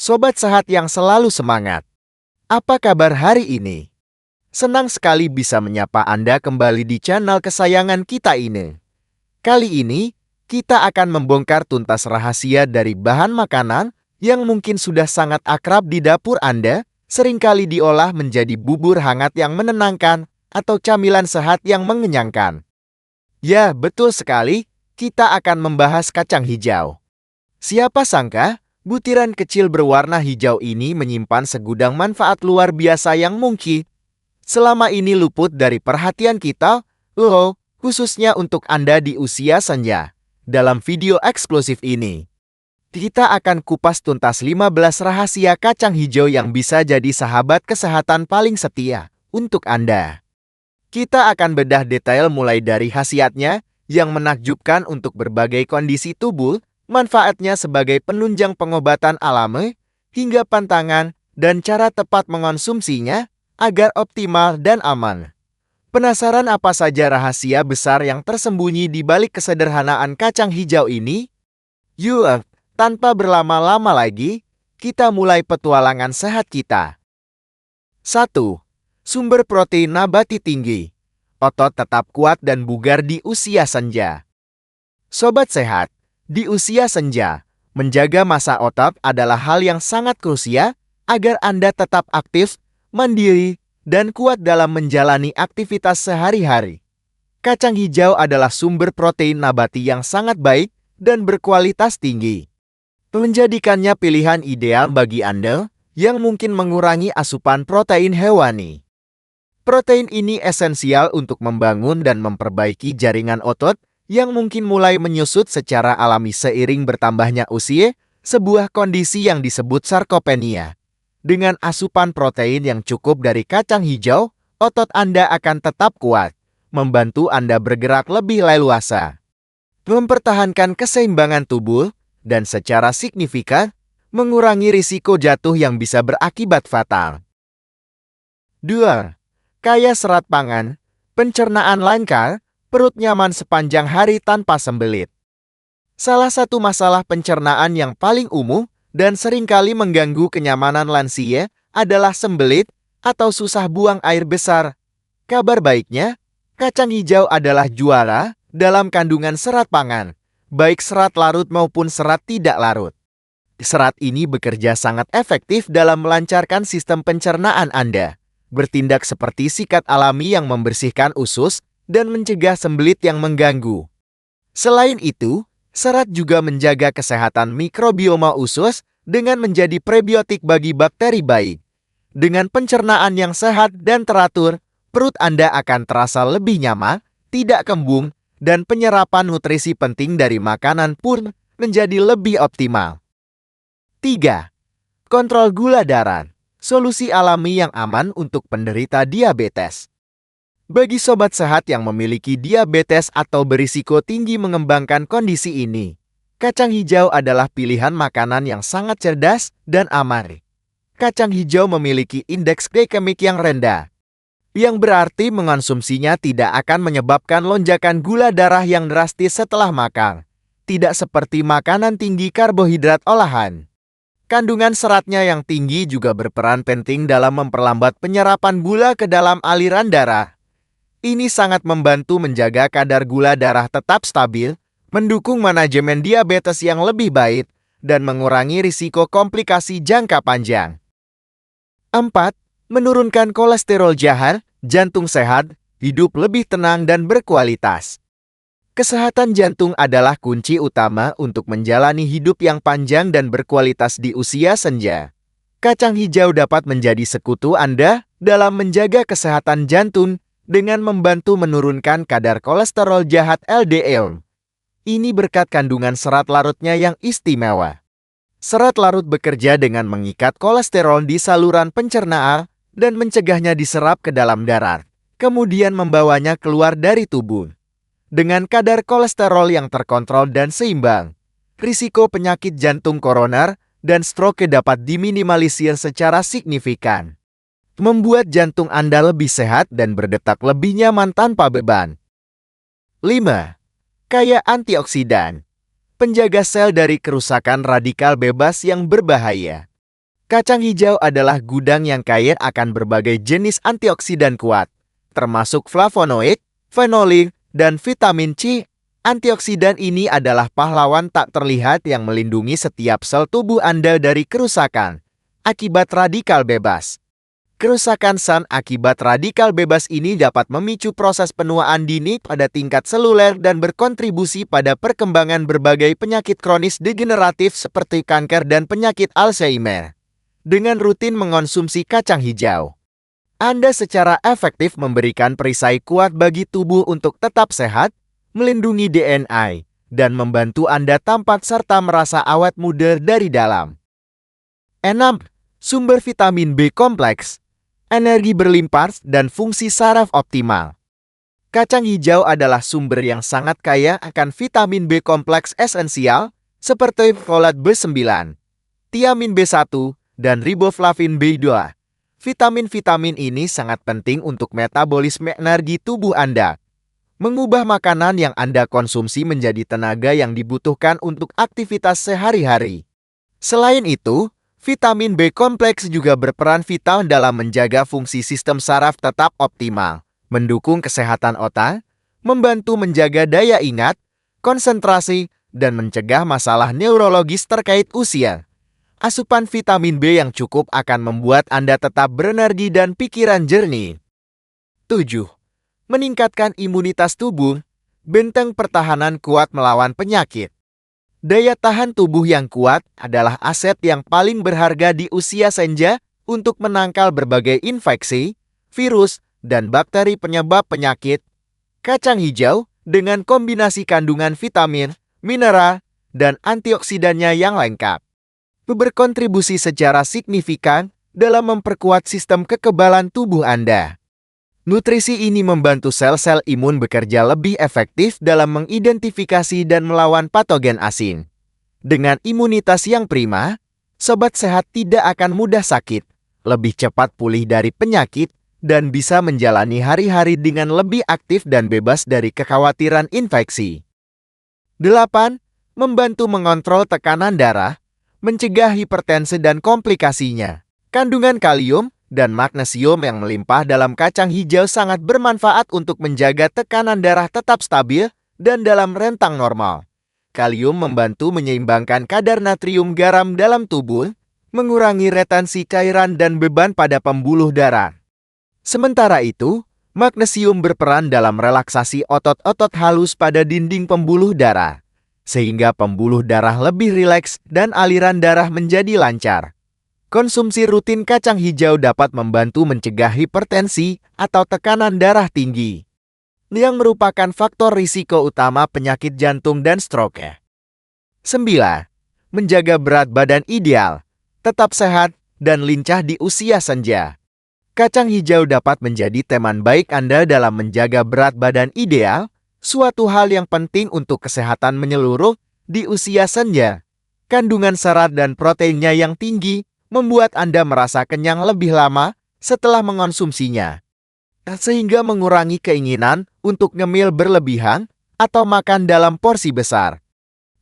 Sobat sehat yang selalu semangat. Apa kabar hari ini? Senang sekali bisa menyapa Anda kembali di channel kesayangan kita ini. Kali ini, kita akan membongkar tuntas rahasia dari bahan makanan yang mungkin sudah sangat akrab di dapur Anda, seringkali diolah menjadi bubur hangat yang menenangkan atau camilan sehat yang mengenyangkan. Ya, betul sekali, kita akan membahas kacang hijau. Siapa sangka, butiran kecil berwarna hijau ini menyimpan segudang manfaat luar biasa yang mungkin selama ini luput dari perhatian kita, khususnya untuk Anda di usia senja. Dalam video eksklusif ini, kita akan kupas tuntas 15 rahasia kacang hijau yang bisa jadi sahabat kesehatan paling setia untuk Anda. Kita akan bedah detail mulai dari khasiatnya yang menakjubkan untuk berbagai kondisi tubuh, manfaatnya sebagai penunjang pengobatan alami, hingga pantangan dan cara tepat mengonsumsinya agar optimal dan aman. Penasaran apa saja rahasia besar yang tersembunyi di balik kesederhanaan kacang hijau ini? Yuk, tanpa berlama-lama lagi, kita mulai petualangan sehat kita. 1. Sumber protein nabati tinggi. Otot tetap kuat dan bugar di usia senja. Sobat sehat, di usia senja, menjaga massa otot adalah hal yang sangat krusial agar Anda tetap aktif, mandiri, dan kuat dalam menjalani aktivitas sehari-hari. Kacang hijau adalah sumber protein nabati yang sangat baik dan berkualitas tinggi, menjadikannya pilihan ideal bagi Anda yang mungkin mengurangi asupan protein hewani. Protein ini esensial untuk membangun dan memperbaiki jaringan otot yang mungkin mulai menyusut secara alami seiring bertambahnya usia, sebuah kondisi yang disebut sarkopenia. Dengan asupan protein yang cukup dari kacang hijau, otot Anda akan tetap kuat, membantu Anda bergerak lebih leluasa, mempertahankan keseimbangan tubuh, dan secara signifikan mengurangi risiko jatuh yang bisa berakibat fatal. 2. Kaya serat pangan, pencernaan lancar, perut nyaman sepanjang hari tanpa sembelit. Salah satu masalah pencernaan yang paling umum dan seringkali mengganggu kenyamanan lansia adalah sembelit atau susah buang air besar. Kabar baiknya, kacang hijau adalah juara dalam kandungan serat pangan, baik serat larut maupun serat tidak larut. Serat ini bekerja sangat efektif dalam melancarkan sistem pencernaan Anda, bertindak seperti sikat alami yang membersihkan usus dan mencegah sembelit yang mengganggu. Selain itu, serat juga menjaga kesehatan mikrobioma usus dengan menjadi prebiotik bagi bakteri baik. Dengan pencernaan yang sehat dan teratur, perut Anda akan terasa lebih nyaman, tidak kembung, dan penyerapan nutrisi penting dari makanan pun menjadi lebih optimal. 3. Kontrol gula darah, solusi alami yang aman untuk penderita diabetes. Bagi sobat sehat yang memiliki diabetes atau berisiko tinggi mengembangkan kondisi ini, kacang hijau adalah pilihan makanan yang sangat cerdas dan aman. Kacang hijau memiliki indeks glikemik yang rendah, yang berarti mengonsumsinya tidak akan menyebabkan lonjakan gula darah yang drastis setelah makan, tidak seperti makanan tinggi karbohidrat olahan. Kandungan seratnya yang tinggi juga berperan penting dalam memperlambat penyerapan gula ke dalam aliran darah. Ini sangat membantu menjaga kadar gula darah tetap stabil, mendukung manajemen diabetes yang lebih baik, dan mengurangi risiko komplikasi jangka panjang. 4. Menurunkan kolesterol jahat, jantung sehat, hidup lebih tenang dan berkualitas. Kesehatan jantung adalah kunci utama untuk menjalani hidup yang panjang dan berkualitas di usia senja. Kacang hijau dapat menjadi sekutu Anda dalam menjaga kesehatan jantung dengan membantu menurunkan kadar kolesterol jahat LDL. Ini berkat kandungan serat larutnya yang istimewa. Serat larut bekerja dengan mengikat kolesterol di saluran pencernaan dan mencegahnya diserap ke dalam darah, kemudian membawanya keluar dari tubuh. Dengan kadar kolesterol yang terkontrol dan seimbang, risiko penyakit jantung koroner dan stroke dapat diminimalisir secara signifikan, membuat jantung Anda lebih sehat dan berdetak lebih nyaman tanpa beban. 5. Kaya antioksidan, penjaga sel dari kerusakan radikal bebas yang berbahaya. Kacang hijau adalah gudang yang kaya akan berbagai jenis antioksidan kuat, termasuk flavonoid, fenolik, dan vitamin C. Antioksidan ini adalah pahlawan tak terlihat yang melindungi setiap sel tubuh Anda dari kerusakan akibat radikal bebas. Kerusakan sel akibat radikal bebas ini dapat memicu proses penuaan dini pada tingkat seluler dan berkontribusi pada perkembangan berbagai penyakit kronis degeneratif seperti kanker dan penyakit Alzheimer. Dengan rutin mengonsumsi kacang hijau, Anda secara efektif memberikan perisai kuat bagi tubuh untuk tetap sehat, melindungi DNA, dan membantu Anda tampak serta merasa awet muda dari dalam. 6. Sumber vitamin B kompleks, energi berlimpah, dan fungsi saraf optimal. Kacang hijau adalah sumber yang sangat kaya akan vitamin B kompleks esensial seperti folat B9, tiamin B1, dan riboflavin B2. Vitamin-vitamin ini sangat penting untuk metabolisme energi tubuh Anda, mengubah makanan yang Anda konsumsi menjadi tenaga yang dibutuhkan untuk aktivitas sehari-hari. Selain itu, vitamin B kompleks juga berperan vital dalam menjaga fungsi sistem saraf tetap optimal, mendukung kesehatan otak, membantu menjaga daya ingat, konsentrasi, dan mencegah masalah neurologis terkait usia. Asupan vitamin B yang cukup akan membuat Anda tetap berenergi dan pikiran jernih. 7. Meningkatkan imunitas tubuh, benteng pertahanan kuat melawan penyakit. Daya tahan tubuh yang kuat adalah aset yang paling berharga di usia senja untuk menangkal berbagai infeksi, virus, dan bakteri penyebab penyakit. Kacang hijau dengan kombinasi kandungan vitamin, mineral, dan antioksidannya yang lengkap berkontribusi secara signifikan dalam memperkuat sistem kekebalan tubuh Anda. Nutrisi ini membantu sel-sel imun bekerja lebih efektif dalam mengidentifikasi dan melawan patogen asing. Dengan imunitas yang prima, sobat sehat tidak akan mudah sakit, lebih cepat pulih dari penyakit, dan bisa menjalani hari-hari dengan lebih aktif dan bebas dari kekhawatiran infeksi. 8. Membantu mengontrol tekanan darah, mencegah hipertensi dan komplikasinya. Kandungan kalium dan magnesium yang melimpah dalam kacang hijau sangat bermanfaat untuk menjaga tekanan darah tetap stabil dan dalam rentang normal. Kalium membantu menyeimbangkan kadar natrium garam dalam tubuh, mengurangi retensi cairan dan beban pada pembuluh darah. Sementara itu, magnesium berperan dalam relaksasi otot-otot halus pada dinding pembuluh darah, sehingga pembuluh darah lebih rileks dan aliran darah menjadi lancar. Konsumsi rutin kacang hijau dapat membantu mencegah hipertensi atau tekanan darah tinggi, yang merupakan faktor risiko utama penyakit jantung dan stroke. 9. Menjaga berat badan ideal, tetap sehat, dan lincah di usia senja. Kacang hijau dapat menjadi teman baik Anda dalam menjaga berat badan ideal, suatu hal yang penting untuk kesehatan menyeluruh di usia senja. Kandungan serat dan proteinnya yang tinggi membuat Anda merasa kenyang lebih lama setelah mengonsumsinya, sehingga mengurangi keinginan untuk ngemil berlebihan atau makan dalam porsi besar.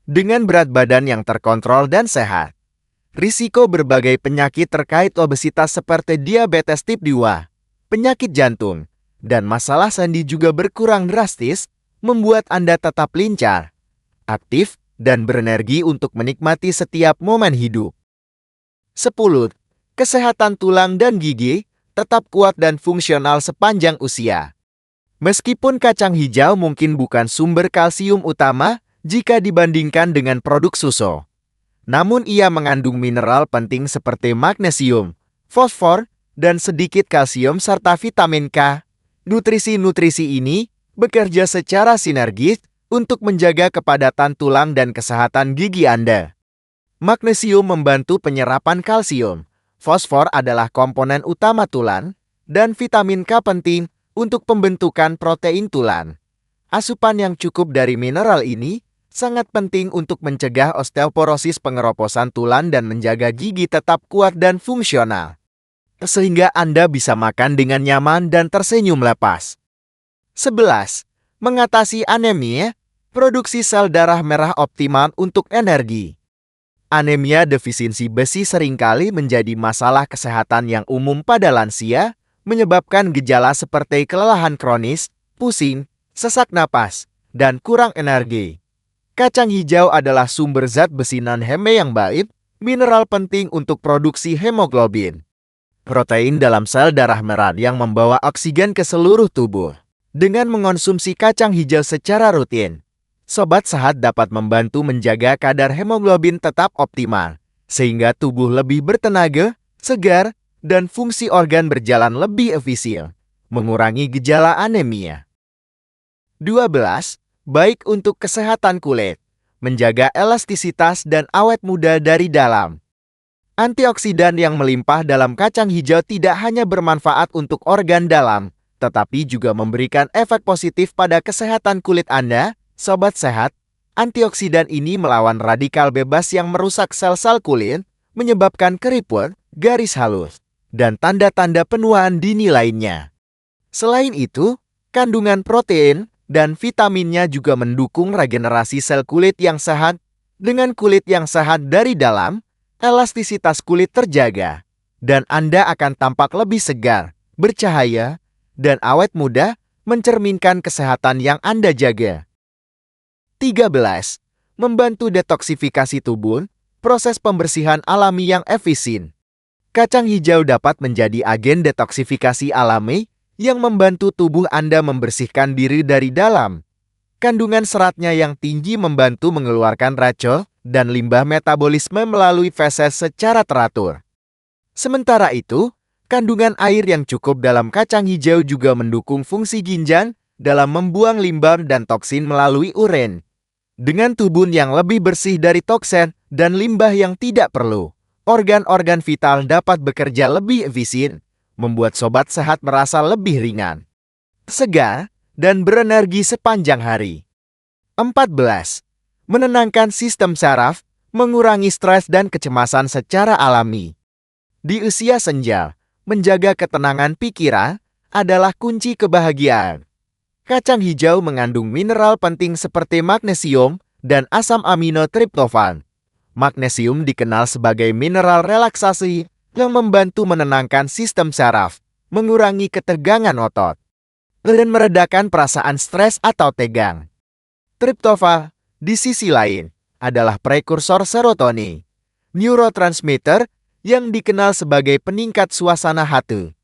Dengan berat badan yang terkontrol dan sehat, risiko berbagai penyakit terkait obesitas seperti diabetes tip 2, penyakit jantung, dan masalah sendi juga berkurang drastis, membuat Anda tetap lincah, aktif, dan berenergi untuk menikmati setiap momen hidup. 10. Kesehatan tulang dan gigi tetap kuat dan fungsional sepanjang usia. Meskipun kacang hijau mungkin bukan sumber kalsium utama jika dibandingkan dengan produk susu, namun ia mengandung mineral penting seperti magnesium, fosfor, dan sedikit kalsium serta vitamin K. Nutrisi-nutrisi ini bekerja secara sinergis untuk menjaga kepadatan tulang dan kesehatan gigi Anda. Magnesium membantu penyerapan kalsium, fosfor adalah komponen utama tulang, dan vitamin K penting untuk pembentukan protein tulang. Asupan yang cukup dari mineral ini sangat penting untuk mencegah osteoporosis pengeroposan tulang dan menjaga gigi tetap kuat dan fungsional, sehingga Anda bisa makan dengan nyaman dan tersenyum lepas. 11. Mengatasi anemia, produksi sel darah merah optimal untuk energi. Anemia defisiensi besi seringkali menjadi masalah kesehatan yang umum pada lansia, menyebabkan gejala seperti kelelahan kronis, pusing, sesak napas, dan kurang energi. Kacang hijau adalah sumber zat besi non-heme yang baik, mineral penting untuk produksi hemoglobin. Protein dalam sel darah merah yang membawa oksigen ke seluruh tubuh. Dengan mengonsumsi kacang hijau secara rutin, Sobat Sehat dapat membantu menjaga kadar hemoglobin tetap optimal, sehingga tubuh lebih bertenaga, segar, dan fungsi organ berjalan lebih efisien, mengurangi gejala anemia. 12. Baik untuk kesehatan kulit, menjaga elastisitas dan awet muda dari dalam. Antioksidan yang melimpah dalam kacang hijau tidak hanya bermanfaat untuk organ dalam, tetapi juga memberikan efek positif pada kesehatan kulit Anda. Sobat Sehat, antioksidan ini melawan radikal bebas yang merusak sel-sel kulit, menyebabkan keriput, garis halus, dan tanda-tanda penuaan dini lainnya. Selain itu, kandungan protein dan vitaminnya juga mendukung regenerasi sel kulit yang sehat. Dengan kulit yang sehat dari dalam, elastisitas kulit terjaga, dan Anda akan tampak lebih segar, bercahaya, dan awet muda, mencerminkan kesehatan yang Anda jaga. 13. Membantu detoksifikasi tubuh, proses pembersihan alami yang efisien. Kacang hijau dapat menjadi agen detoksifikasi alami yang membantu tubuh Anda membersihkan diri dari dalam. Kandungan seratnya yang tinggi membantu mengeluarkan racun dan limbah metabolisme melalui feses secara teratur. Sementara itu, kandungan air yang cukup dalam kacang hijau juga mendukung fungsi ginjal dalam membuang limbah dan toksin melalui urin. Dengan tubuh yang lebih bersih dari toksin dan limbah yang tidak perlu, organ-organ vital dapat bekerja lebih efisien, membuat Sobat Sehat merasa lebih ringan, segar, dan berenergi sepanjang hari. 14. Menenangkan sistem saraf, mengurangi stres dan kecemasan secara alami. Di usia senja, menjaga ketenangan pikiran adalah kunci kebahagiaan. Kacang hijau mengandung mineral penting seperti magnesium dan asam amino triptofan. Magnesium dikenal sebagai mineral relaksasi yang membantu menenangkan sistem saraf, mengurangi ketegangan otot, dan meredakan perasaan stres atau tegang. Triptofan, di sisi lain, adalah prekursor serotonin, neurotransmitter yang dikenal sebagai peningkat suasana hati.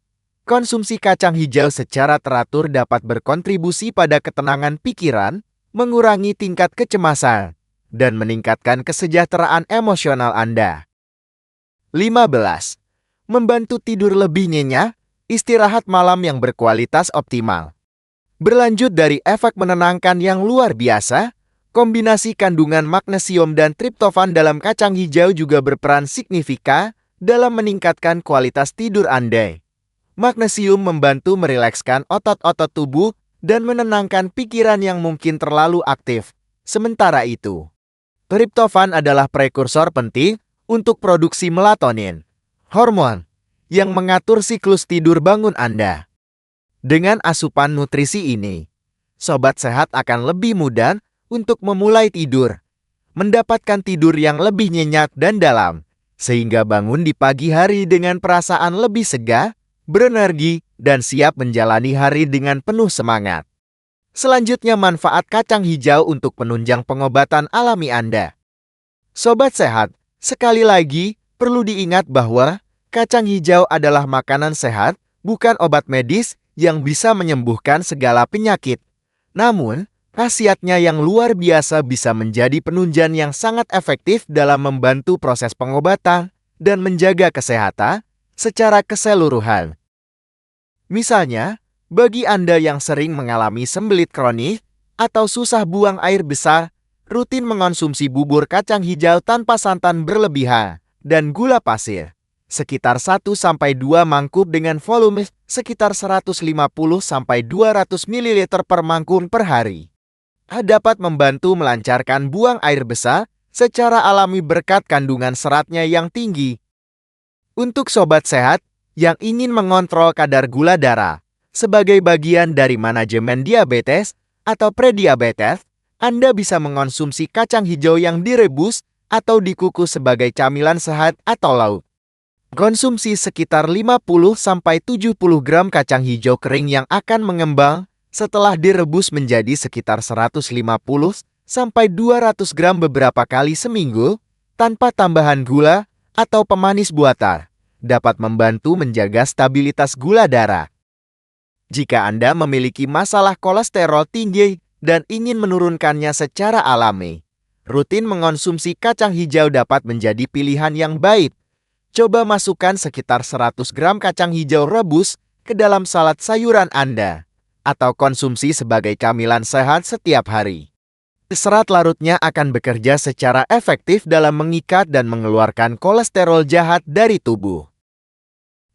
Konsumsi kacang hijau secara teratur dapat berkontribusi pada ketenangan pikiran, mengurangi tingkat kecemasan, dan meningkatkan kesejahteraan emosional Anda. 15. Membantu tidur lebih nyenyak, istirahat malam yang berkualitas optimal. Berlanjut dari efek menenangkan yang luar biasa, kombinasi kandungan magnesium dan triptofan dalam kacang hijau juga berperan signifikan dalam meningkatkan kualitas tidur Anda. Magnesium membantu merilekskan otot-otot tubuh dan menenangkan pikiran yang mungkin terlalu aktif. Sementara itu, triptofan adalah prekursor penting untuk produksi melatonin, hormon yang mengatur siklus tidur bangun Anda. Dengan asupan nutrisi ini, Sobat Sehat akan lebih mudah untuk memulai tidur, mendapatkan tidur yang lebih nyenyak dan dalam, sehingga bangun di pagi hari dengan perasaan lebih segar, berenergi, dan siap menjalani hari dengan penuh semangat. Selanjutnya, manfaat kacang hijau untuk penunjang pengobatan alami Anda. Sobat Sehat, sekali lagi, perlu diingat bahwa kacang hijau adalah makanan sehat, bukan obat medis yang bisa menyembuhkan segala penyakit. Namun, khasiatnya yang luar biasa bisa menjadi penunjang yang sangat efektif dalam membantu proses pengobatan dan menjaga kesehatan secara keseluruhan. Misalnya, bagi Anda yang sering mengalami sembelit kronis atau susah buang air besar, rutin mengonsumsi bubur kacang hijau tanpa santan berlebihan dan gula pasir, sekitar 1-2 mangkuk dengan volume sekitar 150-200 ml per mangkuk per hari, dapat membantu melancarkan buang air besar secara alami berkat kandungan seratnya yang tinggi. Untuk Sobat Sehat yang ingin mengontrol kadar gula darah sebagai bagian dari manajemen diabetes atau prediabetes, Anda bisa mengonsumsi kacang hijau yang direbus atau dikukus sebagai camilan sehat atau lauk. Konsumsi sekitar 50-70 gram kacang hijau kering yang akan mengembang setelah direbus menjadi sekitar 150-200 gram beberapa kali seminggu tanpa tambahan gula atau pemanis buatan dapat membantu menjaga stabilitas gula darah. Jika Anda memiliki masalah kolesterol tinggi dan ingin menurunkannya secara alami, rutin mengonsumsi kacang hijau dapat menjadi pilihan yang baik. Coba masukkan sekitar 100 gram kacang hijau rebus ke dalam salad sayuran Anda, atau konsumsi sebagai camilan sehat setiap hari. Serat larutnya akan bekerja secara efektif dalam mengikat dan mengeluarkan kolesterol jahat dari tubuh.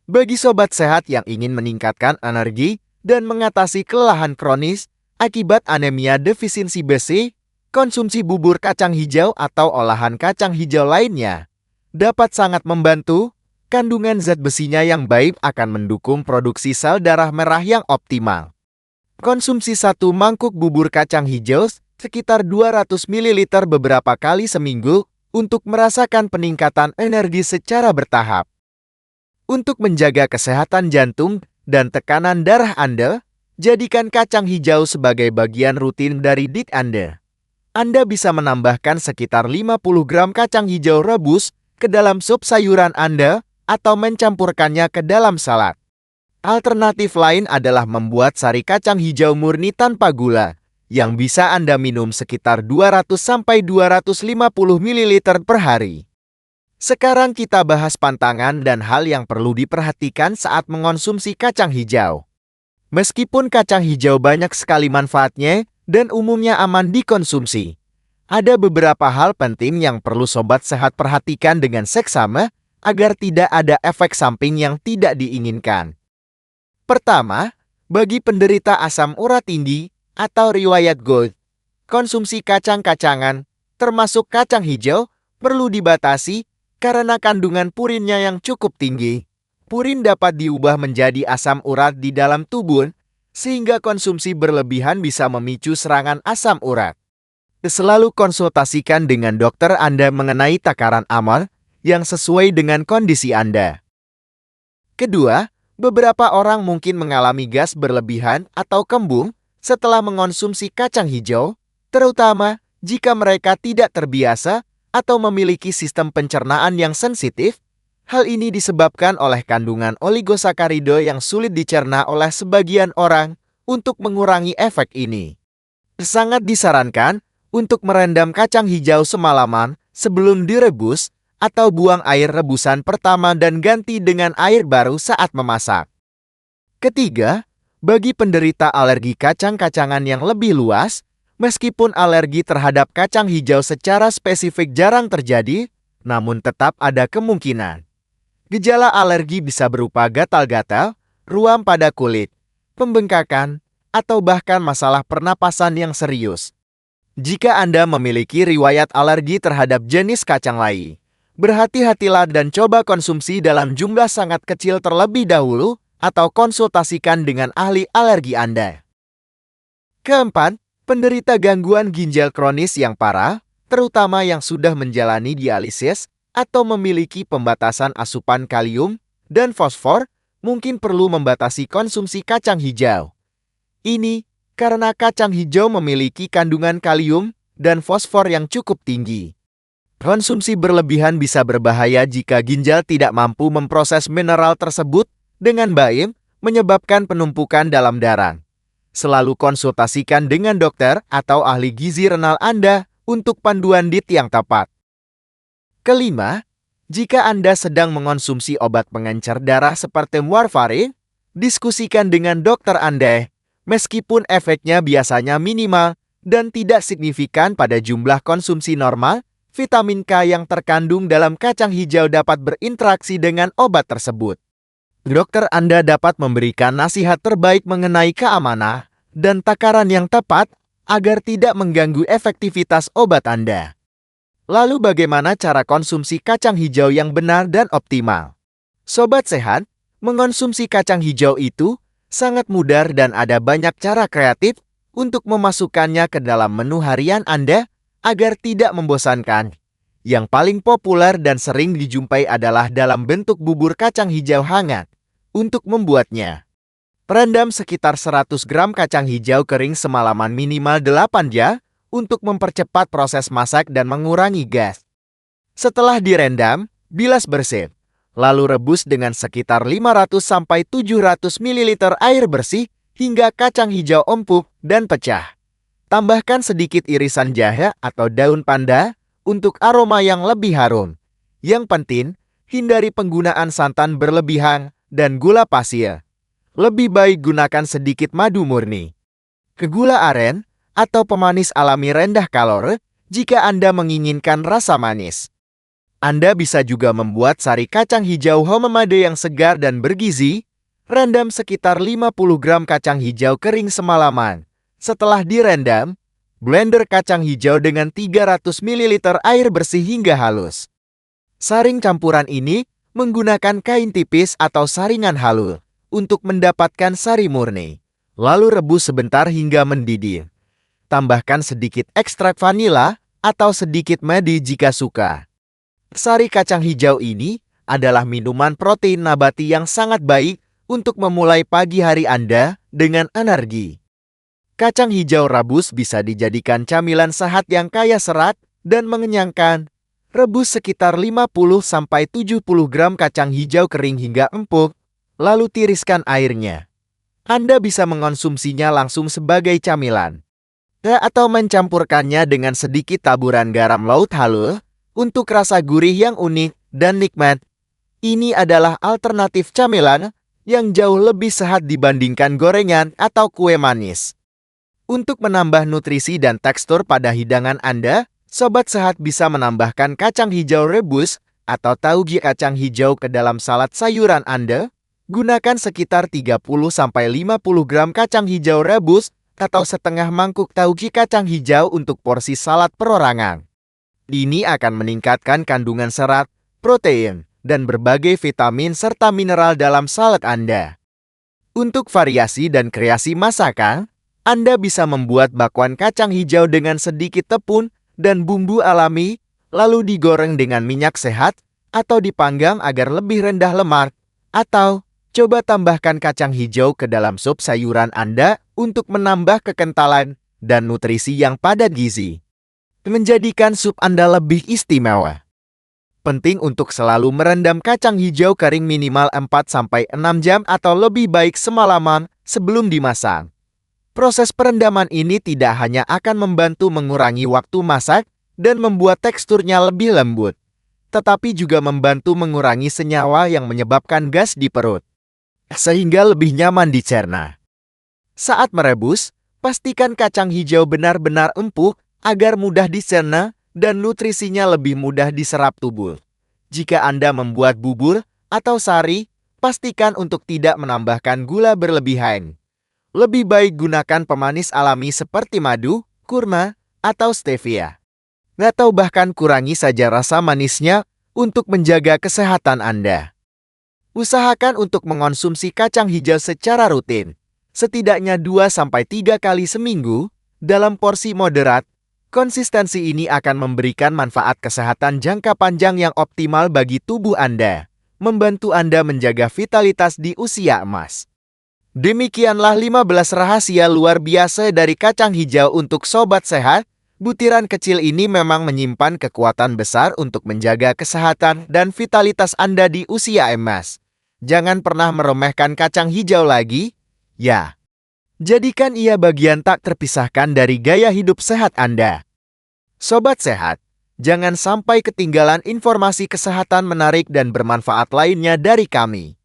Bagi sobat sehat yang ingin meningkatkan energi dan mengatasi kelelahan kronis akibat anemia defisiensi besi, konsumsi bubur kacang hijau atau olahan kacang hijau lainnya dapat sangat membantu. Kandungan zat besinya yang baik akan mendukung produksi sel darah merah yang optimal. Konsumsi 1 mangkuk bubur kacang hijau sekitar 200 ml beberapa kali seminggu untuk merasakan peningkatan energi secara bertahap. Untuk menjaga kesehatan jantung dan tekanan darah Anda, jadikan kacang hijau sebagai bagian rutin dari diet Anda. Anda bisa menambahkan sekitar 50 gram kacang hijau rebus ke dalam sup sayuran Anda atau mencampurkannya ke dalam salad. Alternatif lain adalah membuat sari kacang hijau murni tanpa gula, yang bisa Anda minum sekitar 200-250 ml per hari. Sekarang kita bahas pantangan dan hal yang perlu diperhatikan saat mengonsumsi kacang hijau. Meskipun kacang hijau banyak sekali manfaatnya dan umumnya aman dikonsumsi, ada beberapa hal penting yang perlu sobat sehat perhatikan dengan seksama agar tidak ada efek samping yang tidak diinginkan. Pertama, bagi penderita asam urat tinggi atau riwayat GORD, konsumsi kacang-kacangan, termasuk kacang hijau, perlu dibatasi karena kandungan purinnya yang cukup tinggi. Purin dapat diubah menjadi asam urat di dalam tubuh, sehingga konsumsi berlebihan bisa memicu serangan asam urat. Selalu konsultasikan dengan dokter Anda mengenai takaran aman yang sesuai dengan kondisi Anda. Kedua, beberapa orang mungkin mengalami gas berlebihan atau kembung setelah mengonsumsi kacang hijau, terutama jika mereka tidak terbiasa atau memiliki sistem pencernaan yang sensitif. Hal ini disebabkan oleh kandungan oligosakarida yang sulit dicerna oleh sebagian orang. Untuk mengurangi efek ini, sangat disarankan untuk merendam kacang hijau semalaman sebelum direbus atau buang air rebusan pertama dan ganti dengan air baru saat memasak. Ketiga, bagi penderita alergi kacang-kacangan yang lebih luas, meskipun alergi terhadap kacang hijau secara spesifik jarang terjadi, namun tetap ada kemungkinan. Gejala alergi bisa berupa gatal-gatal, ruam pada kulit, pembengkakan, atau bahkan masalah pernapasan yang serius. Jika Anda memiliki riwayat alergi terhadap jenis kacang lain, berhati-hatilah dan coba konsumsi dalam jumlah sangat kecil terlebih dahulu atau konsultasikan dengan ahli alergi Anda. Keempat, penderita gangguan ginjal kronis yang parah, terutama yang sudah menjalani dialisis atau memiliki pembatasan asupan kalium dan fosfor, mungkin perlu membatasi konsumsi kacang hijau. Ini karena kacang hijau memiliki kandungan kalium dan fosfor yang cukup tinggi. Konsumsi berlebihan bisa berbahaya jika ginjal tidak mampu memproses mineral tersebut dengan baik, menyebabkan penumpukan dalam darah. Selalu konsultasikan dengan dokter atau ahli gizi renal Anda untuk panduan diet yang tepat. Kelima, jika Anda sedang mengonsumsi obat pengencer darah seperti warfarin, diskusikan dengan dokter Anda. Meskipun efeknya biasanya minimal dan tidak signifikan pada jumlah konsumsi normal, vitamin K yang terkandung dalam kacang hijau dapat berinteraksi dengan obat tersebut. Dokter Anda dapat memberikan nasihat terbaik mengenai keamanan dan takaran yang tepat agar tidak mengganggu efektivitas obat Anda. Lalu bagaimana cara konsumsi kacang hijau yang benar dan optimal? Sobat sehat, mengonsumsi kacang hijau itu sangat mudah dan ada banyak cara kreatif untuk memasukkannya ke dalam menu harian Anda agar tidak membosankan. Yang paling populer dan sering dijumpai adalah dalam bentuk bubur kacang hijau hangat. Untuk membuatnya, rendam sekitar 100 gram kacang hijau kering semalaman minimal 8 jam untuk mempercepat proses masak dan mengurangi gas. Setelah direndam, bilas bersih. Lalu rebus dengan sekitar 500-700 ml air bersih hingga kacang hijau empuk dan pecah. Tambahkan sedikit irisan jahe atau daun pandan untuk aroma yang lebih harum. Yang penting, hindari penggunaan santan berlebihan dan gula pasir. Lebih baik gunakan sedikit madu murni. Gula aren atau pemanis alami rendah kalori jika Anda menginginkan rasa manis. Anda bisa juga membuat sari kacang hijau homemade yang segar dan bergizi. Rendam sekitar 50 gram kacang hijau kering semalaman. Setelah direndam, blender kacang hijau dengan 300 ml air bersih hingga halus. Saring campuran ini menggunakan kain tipis atau saringan halus untuk mendapatkan sari murni. Lalu rebus sebentar hingga mendidih. Tambahkan sedikit ekstrak vanila atau sedikit madu jika suka. Sari kacang hijau ini adalah minuman protein nabati yang sangat baik untuk memulai pagi hari Anda dengan energi. Kacang hijau rebus bisa dijadikan camilan sehat yang kaya serat dan mengenyangkan. Rebus sekitar 50-70 gram kacang hijau kering hingga empuk, lalu tiriskan airnya. Anda bisa mengonsumsinya langsung sebagai camilan, atau mencampurkannya dengan sedikit taburan garam laut halus untuk rasa gurih yang unik dan nikmat. Ini adalah alternatif camilan yang jauh lebih sehat dibandingkan gorengan atau kue manis. Untuk menambah nutrisi dan tekstur pada hidangan Anda, Sobat Sehat bisa menambahkan kacang hijau rebus atau tauge kacang hijau ke dalam salad sayuran Anda. Gunakan sekitar 30-50 gram kacang hijau rebus atau setengah mangkuk tauge kacang hijau untuk porsi salad perorangan. Ini akan meningkatkan kandungan serat, protein, dan berbagai vitamin serta mineral dalam salad Anda. Untuk variasi dan kreasi masakan, Anda bisa membuat bakwan kacang hijau dengan sedikit tepung dan bumbu alami, lalu digoreng dengan minyak sehat atau dipanggang agar lebih rendah lemak, atau coba tambahkan kacang hijau ke dalam sup sayuran Anda untuk menambah kekentalan dan nutrisi yang padat gizi. Menjadikan sup Anda lebih istimewa. Penting untuk selalu merendam kacang hijau kering minimal 4-6 jam atau lebih baik semalaman sebelum dimasak. Proses perendaman ini tidak hanya akan membantu mengurangi waktu masak dan membuat teksturnya lebih lembut, tetapi juga membantu mengurangi senyawa yang menyebabkan gas di perut, sehingga lebih nyaman dicerna. Saat merebus, pastikan kacang hijau benar-benar empuk agar mudah dicerna dan nutrisinya lebih mudah diserap tubuh. Jika Anda membuat bubur atau sari, pastikan untuk tidak menambahkan gula berlebihan. Lebih baik gunakan pemanis alami seperti madu, kurma, atau stevia. Atau bahkan kurangi saja rasa manisnya untuk menjaga kesehatan Anda. Usahakan untuk mengonsumsi kacang hijau secara rutin, setidaknya 2-3 kali seminggu, dalam porsi moderat. Konsistensi ini akan memberikan manfaat kesehatan jangka panjang yang optimal bagi tubuh Anda, membantu Anda menjaga vitalitas di usia emas. Demikianlah 15 rahasia luar biasa dari kacang hijau untuk Sobat Sehat. Butiran kecil ini memang menyimpan kekuatan besar untuk menjaga kesehatan dan vitalitas Anda di usia emas. Jangan pernah meremehkan kacang hijau lagi, ya. Jadikan ia bagian tak terpisahkan dari gaya hidup sehat Anda. Sobat Sehat, jangan sampai ketinggalan informasi kesehatan menarik dan bermanfaat lainnya dari kami.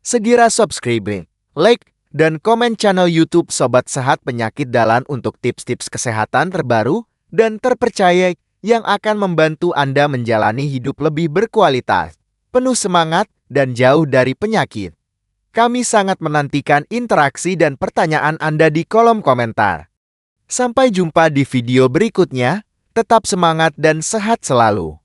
Segera subscribe, like, dan komen channel YouTube Sobat Sehat Penyakit Dalam untuk tips-tips kesehatan terbaru dan terpercaya yang akan membantu Anda menjalani hidup lebih berkualitas, penuh semangat, dan jauh dari penyakit. Kami sangat menantikan interaksi dan pertanyaan Anda di kolom komentar. Sampai jumpa di video berikutnya, tetap semangat dan sehat selalu.